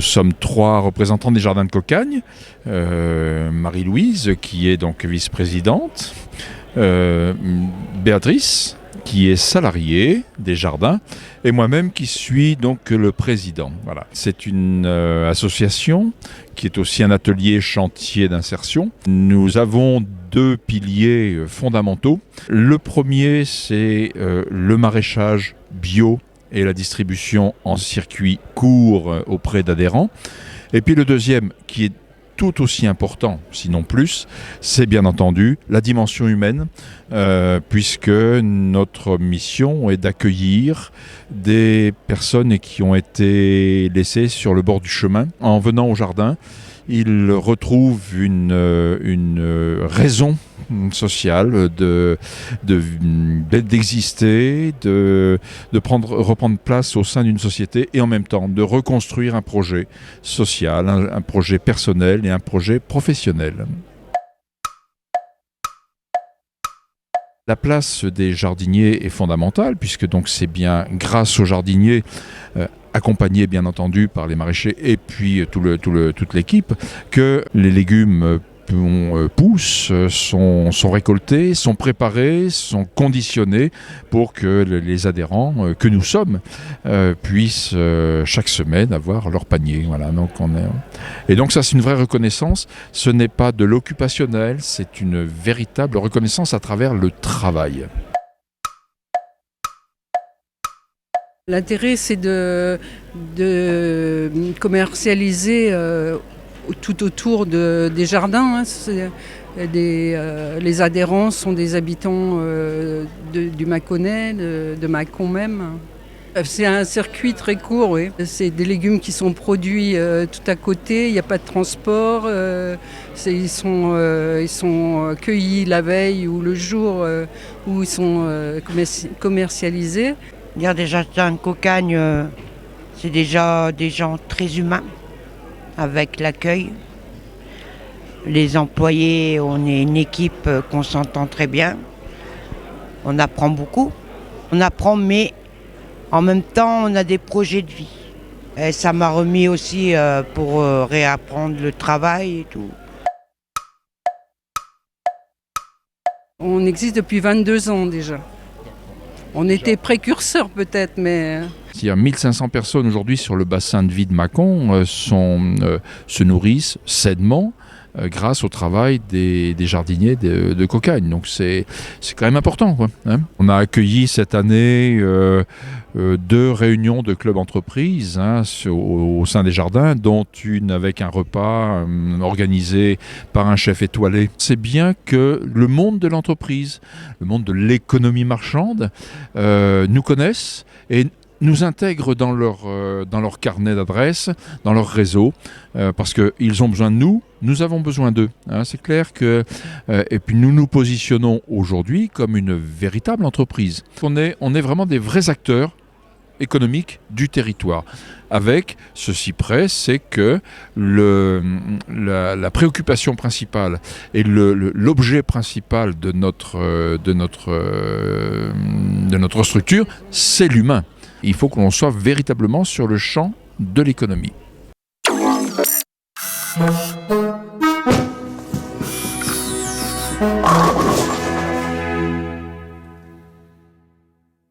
Nous sommes 3 représentants des Jardins de Cocagne. Marie-Louise, qui est donc vice-présidente. Béatrice, qui est salariée des Jardins, et moi-même qui suis donc le président. Voilà. C'est une association qui est aussi un atelier chantier d'insertion. Nous avons 2 piliers fondamentaux. Le premier, c'est le maraîchage bio et la distribution en circuit court auprès d'adhérents. Et puis le deuxième, qui est tout aussi important, sinon plus, c'est bien entendu la dimension humaine, puisque notre mission est d'accueillir des personnes qui ont été laissées sur le bord du chemin. En venant au jardin, ils retrouvent une raison sociale d'exister, de reprendre place au sein d'une société et en même temps de reconstruire un projet social, un projet personnel et un projet professionnel. La place des jardiniers est fondamentale puisque donc c'est bien grâce aux jardiniers accompagnés bien entendu par les maraîchers et puis toute l'équipe, que les légumes poussent, sont récoltés, sont préparés, sont conditionnés pour que les adhérents que nous sommes puissent chaque semaine avoir leur panier. Voilà, et donc ça c'est une vraie reconnaissance, ce n'est pas de l'occupationnel, c'est une véritable reconnaissance à travers le travail. L'intérêt, c'est de commercialiser tout autour des jardins. Les adhérents sont des habitants du Mâconnais, de Mâcon même. C'est un circuit très court, oui. C'est des légumes qui sont produits tout à côté, il n'y a pas de transport. Ils sont cueillis la veille ou le jour où ils sont commercialisés. Dire des Jardins de Cocagne, c'est déjà des gens très humains, avec l'accueil. Les employés, on est une équipe qu'on s'entend très bien. On apprend beaucoup. On apprend, mais en même temps, on a des projets de vie. Et ça m'a remis aussi pour réapprendre le travail et tout. On existe depuis 22 ans déjà. On était précurseurs peut-être, mais... Il y a 1500 personnes aujourd'hui sur le bassin de vie de Mâcon se nourrissent sainement grâce au travail des jardiniers de Cocagne. Donc c'est quand même important, quoi, hein. On a accueilli cette année 2 réunions de clubs entreprises au sein des jardins, dont une avec un repas organisé par un chef étoilé. C'est bien que le monde de l'entreprise, le monde de l'économie marchande nous connaissent et nous intègrent dans leur carnet d'adresses, dans leur réseau, parce qu'ils ont besoin de nous, nous avons besoin d'eux. Hein, c'est clair que... et puis nous nous positionnons aujourd'hui comme une véritable entreprise. On est vraiment des vrais acteurs économiques du territoire. Avec ceci près, c'est que la préoccupation principale et l'objet principal de notre structure, c'est l'humain. Il faut que l'on soit véritablement sur le champ de l'économie.